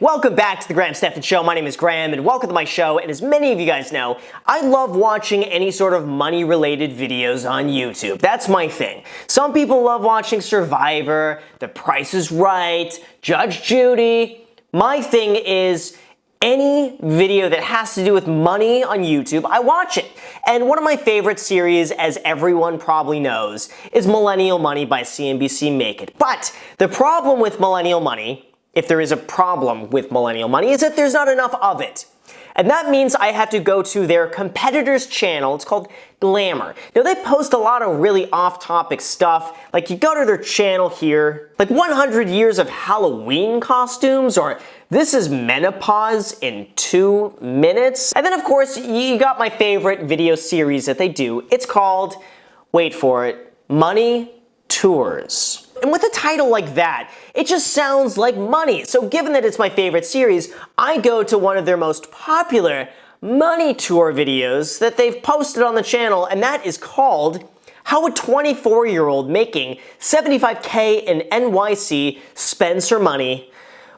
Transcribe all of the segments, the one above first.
Welcome back to the Stephan Show. My name is Graham and welcome to my show. And as many of you guys know, I love watching any sort of money-related videos on YouTube. That's my thing. Some people love watching Survivor, The Price is Right, Judge Judy. My thing is any video that has to do with money on YouTube, I watch it. And one of my favorite series, as everyone probably knows, is Millennial Money by CNBC Make It. But the problem with Millennial Money, if there is a problem with Millennial Money, is that there's not enough of it. And that means I have to go to their competitor's channel. It's called Glamour. Now, they post a lot of really off-topic stuff. Like, you go to their channel here, like 100 years of Halloween costumes, or this is menopause in 2 minutes. And then, of course, you got my favorite video series that they do. It's called, wait for it, Money Tours. And with a title like that, it just sounds like money. So given that it's my favorite series, I go to one of their most popular money tour videos that they've posted on the channel, and that is called How a 24-Year-Old Making $75K in NYC Spends Her Money,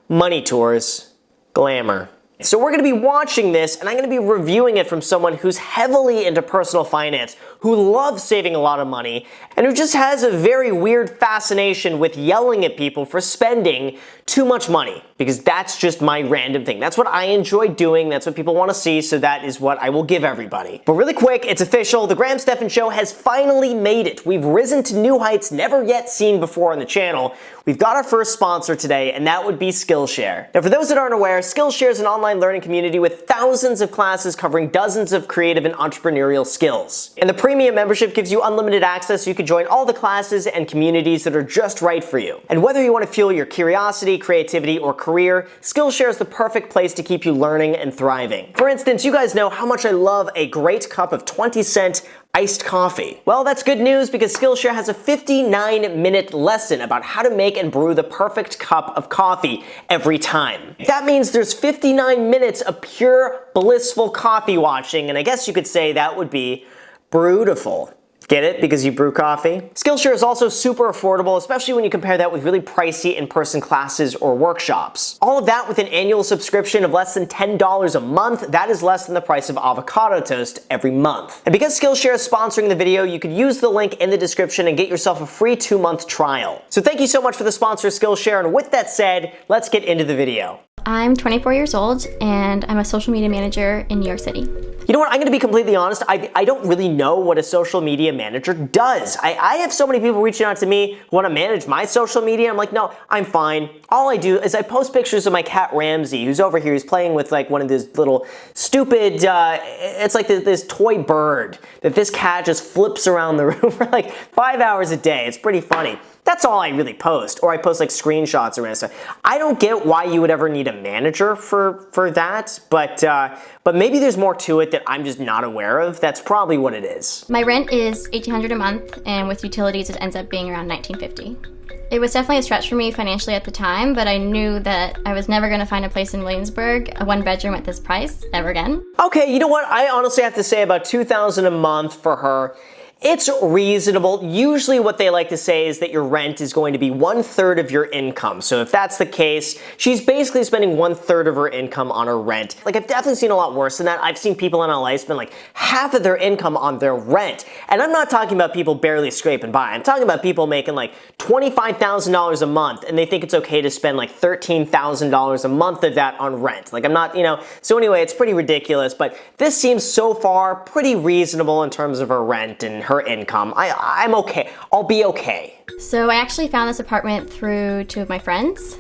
Money Tours, Glamour. So we're going to be watching this, and I'm going to be reviewing it from someone who's heavily into personal finance, who loves saving a lot of money, and who just has a very weird fascination with yelling at people for spending too much money, because that's just my random thing. That's what I enjoy doing, that's what people want to see, so that is what I will give everybody. But really quick, it's official, the Stephan Show has finally made it. We've risen to new heights never yet seen before on the channel. We've got our first sponsor today, and that would be Skillshare. Now, for those that aren't aware, Skillshare is an online learning community with thousands of classes covering dozens of creative and entrepreneurial skills. And the premium membership gives you unlimited access so you can join all the classes and communities that are just right for you. And whether you want to fuel your curiosity, creativity, or career, Skillshare is the perfect place to keep you learning and thriving. For instance, you guys know how much I love a great cup of 20-cent iced coffee. Well, that's good news because Skillshare has a 59-minute lesson about how to make and brew the perfect cup of coffee every time. That means there's 59 minutes of pure, blissful coffee watching, and I guess you could say that would be brewtiful. Get it? Because you brew coffee? Skillshare is also super affordable, especially when you compare that with really pricey in-person classes or workshops. All of that with an annual subscription of less than $10 a month. That is less than the price of avocado toast every month. And because Skillshare is sponsoring the video, you could use the link in the description and get yourself a free 2-month trial. So thank you so much for the sponsor, Skillshare, and with that said, let's get into the video. I'm 24 years old and I'm a social media manager in New York City. You know what, I'm gonna be completely honest, I don't really know what a social media manager does. I have so many people reaching out to me who wanna manage my social media. I'm like, no, I'm fine. All I do is I post pictures of my cat Ramsey, who's over here. He's playing with like one of these little stupid, it's like this toy bird that this cat just flips around the room for like 5 hours a day. It's pretty funny. That's all I really post, or I post like screenshots or random stuff. I don't get why you would ever need a manager for that, but maybe there's more to it that I'm just not aware of. That's probably what it is. My rent is $1,800 a month, and with utilities it ends up being around $1,950. It was definitely a stretch for me financially at the time, but I knew that I was never going to find a place in Williamsburg, a 1-bedroom at this price, ever again. Okay, you know what? I honestly have to say about $2,000 a month for her. It's reasonable. Usually what they like to say is that your rent is going to be 1/3 of your income. So if that's the case, she's basically spending 1/3 of her income on her rent. Like, I've definitely seen a lot worse than that. I've seen people in LA spend like half of their income on their rent. And I'm not talking about people barely scraping by. I'm talking about people making like $25,000 a month and they think it's okay to spend like $13,000 a month of that on rent. Like, I'm not, so anyway, it's pretty ridiculous, but this seems so far pretty reasonable in terms of her rent and her income. I'm okay. I'll be okay. So I actually found this apartment through 2 of my friends.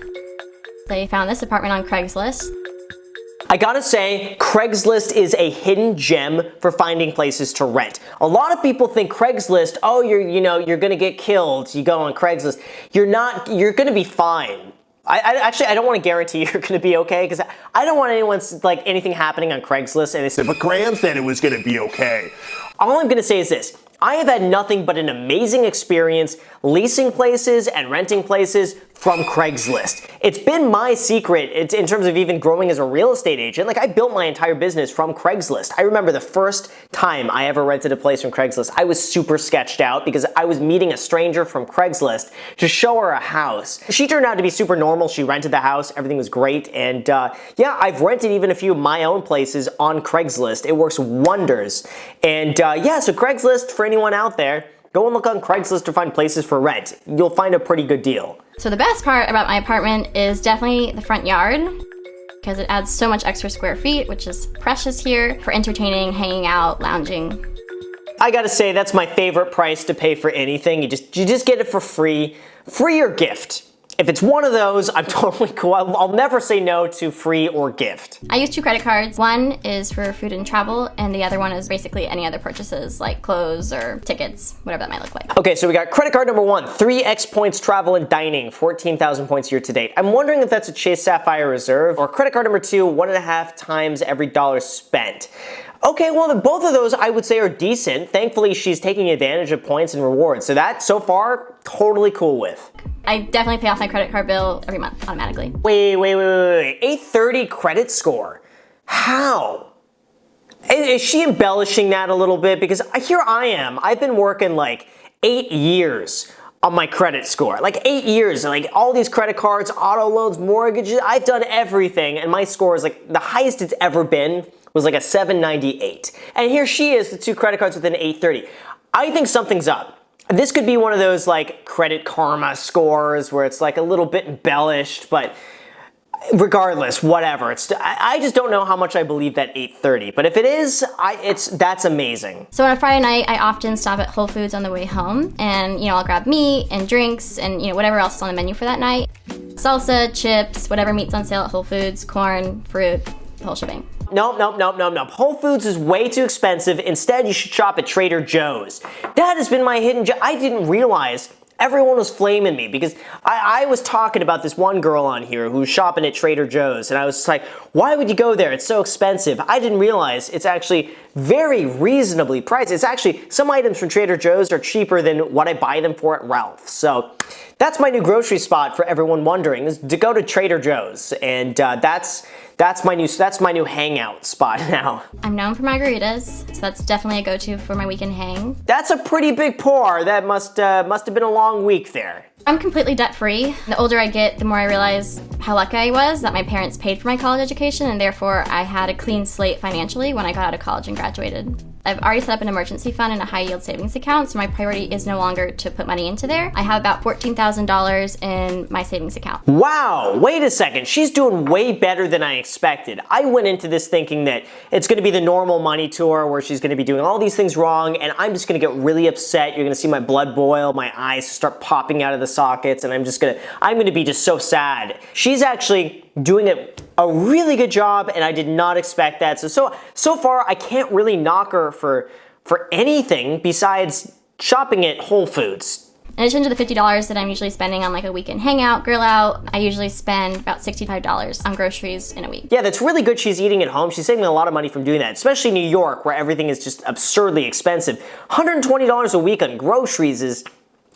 They found this apartment on Craigslist. I gotta say, Craigslist is a hidden gem for finding places to rent. A lot of people think Craigslist, oh, you're gonna get killed. You go on Craigslist. You're not, you're gonna be fine. I don't want to guarantee you're going to be okay, because I don't want anything happening on Craigslist and they say, but Graham said it was going to be okay. All I'm going to say is this. I have had nothing but an amazing experience leasing places and renting places from Craigslist. It's been my secret in terms of even growing as a real estate agent. Like, I built my entire business from Craigslist. I remember the first time I ever rented a place from Craigslist, I was super sketched out because I was meeting a stranger from Craigslist to show her a house. She turned out to be super normal. She rented the house, everything was great, and yeah, I've rented even a few of my own places on Craigslist. It works wonders. And yeah, so Craigslist, for anyone out there, go and look on Craigslist to find places for rent. You'll find a pretty good deal. So the best part about my apartment is definitely the front yard, because it adds so much extra square feet, which is precious here for entertaining, hanging out, lounging. I gotta say, that's my favorite price to pay for anything. You just get it for free or gift. If it's one of those, I'm totally cool. I'll never say no to free or gift. I use 2 credit cards. One is for food and travel, and the other one is basically any other purchases like clothes or tickets, whatever that might look like. Okay, so we got credit card number 1, 3x points travel and dining, 14,000 points year to date. I'm wondering if that's a Chase Sapphire Reserve, or credit card number 2, 1.5 times every dollar spent. Okay, well, both of those I would say are decent. Thankfully, she's taking advantage of points and rewards. So that, so far, totally cool with. I definitely pay off my credit card bill every month automatically. Wait. 830 credit score. How? Is she embellishing that a little bit? Because here I am. I've been working like 8 years on my credit score. Like 8 years, and like all these credit cards, auto loans, mortgages, I've done everything, and my score is like the highest it's ever been was like a 798. And here she is, the 2 credit cards with an 830. I think something's up. This could be one of those like credit karma scores where it's like a little bit embellished, but regardless, whatever. I just don't know how much I believe that 830, but if it is, that's amazing. So on a Friday night, I often stop at Whole Foods on the way home, and I'll grab meat and drinks and whatever else is on the menu for that night. Salsa, chips, whatever meat's on sale at Whole Foods, corn, fruit, the whole shebang. Nope. Whole Foods is way too expensive. Instead, you should shop at Trader Joe's. That has been my hidden gem. I didn't realize everyone was flaming me because I was talking about this one girl on here who was shopping at Trader Joe's, and I was like, why would you go there? It's so expensive. I didn't realize it's actually very reasonably priced. It's actually, some items from Trader Joe's are cheaper than what I buy them for at Ralph's. So that's my new grocery spot for everyone wondering, is to go to Trader Joe's, and that's my new hangout spot now. I'm known for margaritas, so that's definitely a go-to for my weekend hang. That's a pretty big pour. That must have been a long week there. I'm completely debt-free. The older I get, the more I realize how lucky I was that my parents paid for my college education, and therefore I had a clean slate financially when I got out of college and graduated. I've already set up an emergency fund and a high-yield savings account, so my priority is no longer to put money into there. I have about $14,000 in my savings account. Wow, wait a second. She's doing way better than I expected. I went into this thinking that it's going to be the normal money tour where she's going to be doing all these things wrong, and I'm just going to get really upset. You're going to see my blood boil, my eyes start popping out of the sockets, and I'm going to be just so sad. She's actually doing a really good job, and I did not expect that. So far, I can't really knock her for anything besides shopping at Whole Foods. In addition to the $50 that I'm usually spending on like a weekend hangout, grill out, I usually spend about $65 on groceries in a week. Yeah, that's really good she's eating at home. She's saving a lot of money from doing that, especially New York, where everything is just absurdly expensive. $120 a week on groceries is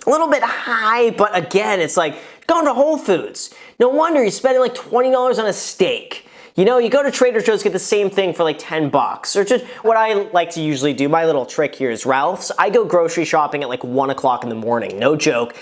a little bit high, but again, it's like going to Whole Foods. No wonder you're spending like $20 on a steak. You go to Trader Joe's, get the same thing for like 10 bucks. Or just what I like to usually do, my little trick here is Ralph's. I go grocery shopping at like 1 o'clock in the morning, no joke.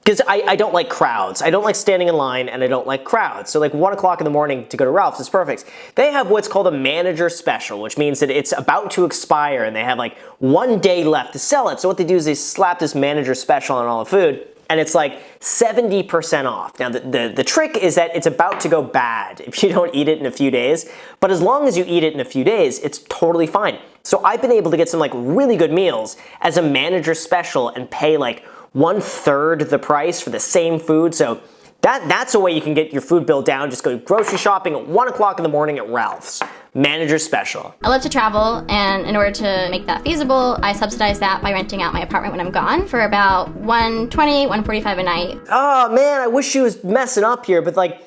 Because I don't like crowds. I don't like standing in line, and I don't like crowds. So like 1 o'clock in the morning to go to Ralph's is perfect. They have what's called a manager special, which means that it's about to expire and they have like 1 day left to sell it. So what they do is they slap this manager special on all the food, and it's like 70% off. Now the trick is that it's about to go bad if you don't eat it in a few days, but as long as you eat it in a few days, it's totally fine. So I've been able to get some like really good meals as a manager special and pay like 1/3 the price for the same food. So that's a way you can get your food bill down. Just go grocery shopping at 1 o'clock in the morning at Ralph's. Manager special. I love to travel, and in order to make that feasible, I subsidize that by renting out my apartment when I'm gone for about $120, $145 a night. Oh man, I wish she was messing up here, but like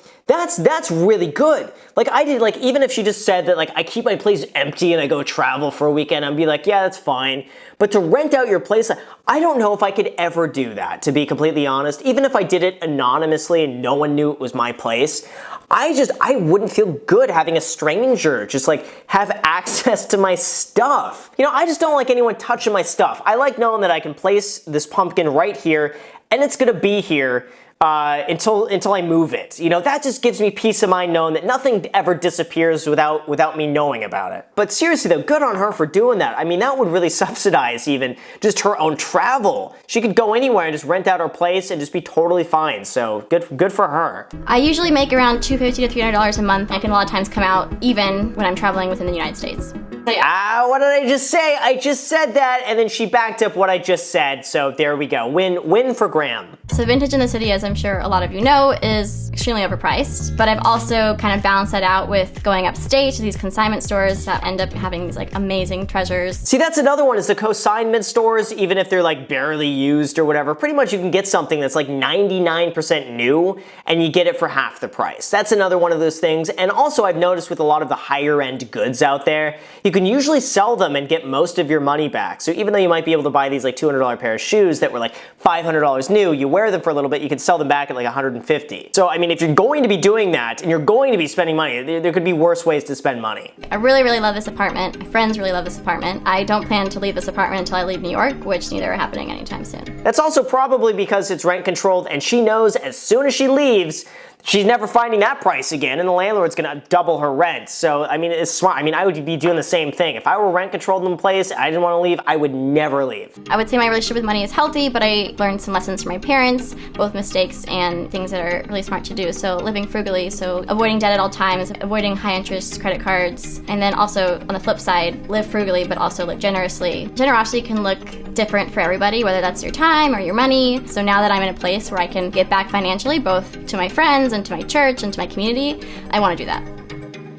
That's really good. Like I did, like even if she just said that like I keep my place empty and I go travel for a weekend, I'd be like, yeah, that's fine. But to rent out your place, I don't know if I could ever do that, to be completely honest. Even if I did it anonymously and no one knew it was my place, I wouldn't feel good having a stranger just like have access to my stuff. You know, I just don't like anyone touching my stuff. I like knowing that I can place this pumpkin right here and it's gonna be here until I move it. You know, that just gives me peace of mind knowing that nothing ever disappears without me knowing about it. But seriously though, good on her for doing that. I mean, that would really subsidize even just her own travel. She could go anywhere and just rent out her place and just be totally fine. So good for her. I usually make around $250 to $300 a month. I can a lot of times come out even when I'm traveling within the United States. So yeah. What did I just say? I just said that and then she backed up what I just said. So there we go. Win for Graham. So vintage in the city, as I'm sure a lot of you know, is extremely overpriced, but I've also kind of balanced that out with going upstate to these consignment stores that end up having these like amazing treasures. See, that's another one is the consignment stores, even if they're like barely used or whatever, pretty much you can get something that's like 99% new and you get it for half the price. That's another one of those things. And also I've noticed with a lot of the higher end goods out there, you can usually sell them and get most of your money back. So even though you might be able to buy these like $200 pair of shoes that were like $500 new, you wear them for a little bit, you can sell them back at like $150. So I mean, if you're going to be doing that and you're going to be spending money, there could be worse ways to spend money. I really, really love this apartment. My friends really love this apartment. I don't plan to leave this apartment until I leave New York, which neither are happening anytime soon. That's also probably because it's rent controlled and she knows as soon as she leaves, she's never finding that price again and the landlord's gonna double her rent. So, I mean, it's smart. I mean, I would be doing the same thing. If I were rent controlled in a place and I didn't wanna leave, I would never leave. I would say my relationship with money is healthy, but I learned some lessons from my parents, both mistakes and things that are really smart to do. So living frugally, so avoiding debt at all times, avoiding high interest credit cards, and then also on the flip side, live frugally, but also live generously. Generosity can look different for everybody, whether that's your time or your money. So now that I'm in a place where I can give back financially, both to my friends and to my church and to my community, I want to do that.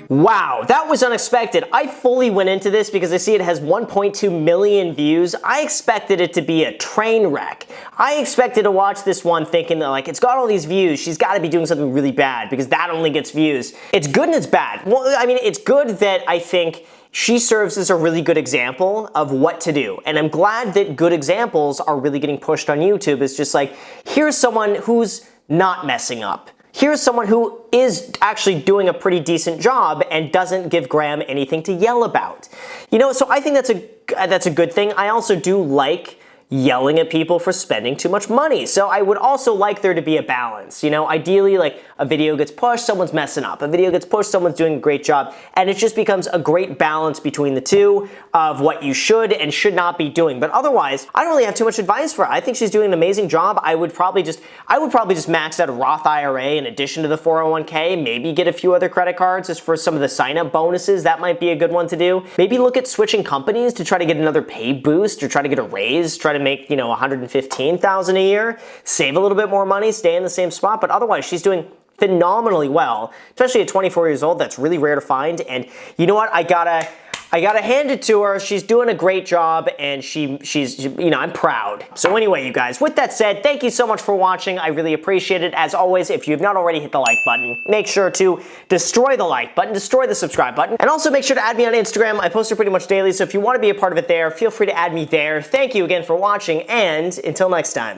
Wow, that was unexpected. I fully went into this because I see it has 1.2 million views. I expected it to be a train wreck. I expected to watch this one thinking that like, it's got all these views, she's got to be doing something really bad because that only gets views. It's good and it's bad. Well, I mean, it's good that I think she serves as a really good example of what to do. And I'm glad that good examples are really getting pushed on YouTube. It's just like, here's someone who's not messing up. Here's someone who is actually doing a pretty decent job and doesn't give Graham anything to yell about. You know, so I think that's a good thing. I also do like yelling at people for spending too much money. So I would also like there to be a balance. You know, ideally like a video gets pushed, someone's messing up. A video gets pushed, someone's doing a great job. And it just becomes a great balance between the two of what you should and should not be doing. But otherwise, I don't really have too much advice for her. I think she's doing an amazing job. I would probably just max out a Roth IRA in addition to the 401k, maybe get a few other credit cards just for some of the sign-up bonuses. That might be a good one to do. Maybe look at switching companies to try to get another pay boost or try to get a raise, try to make, you know, $115,000 a year, save a little bit more money, stay in the same spot, but otherwise she's doing phenomenally well, especially at 24 years old. That's really rare to find. And you know what? I gotta hand it to her. She's doing a great job and she's, you know, I'm proud. So anyway, you guys, with that said, thank you so much for watching. I really appreciate it. As always, if you've not already hit the like button, make sure to destroy the like button, destroy the subscribe button, and also make sure to add me on Instagram. I post it pretty much daily, so if you want to be a part of it there, feel free to add me there. Thank you again for watching, and until next time.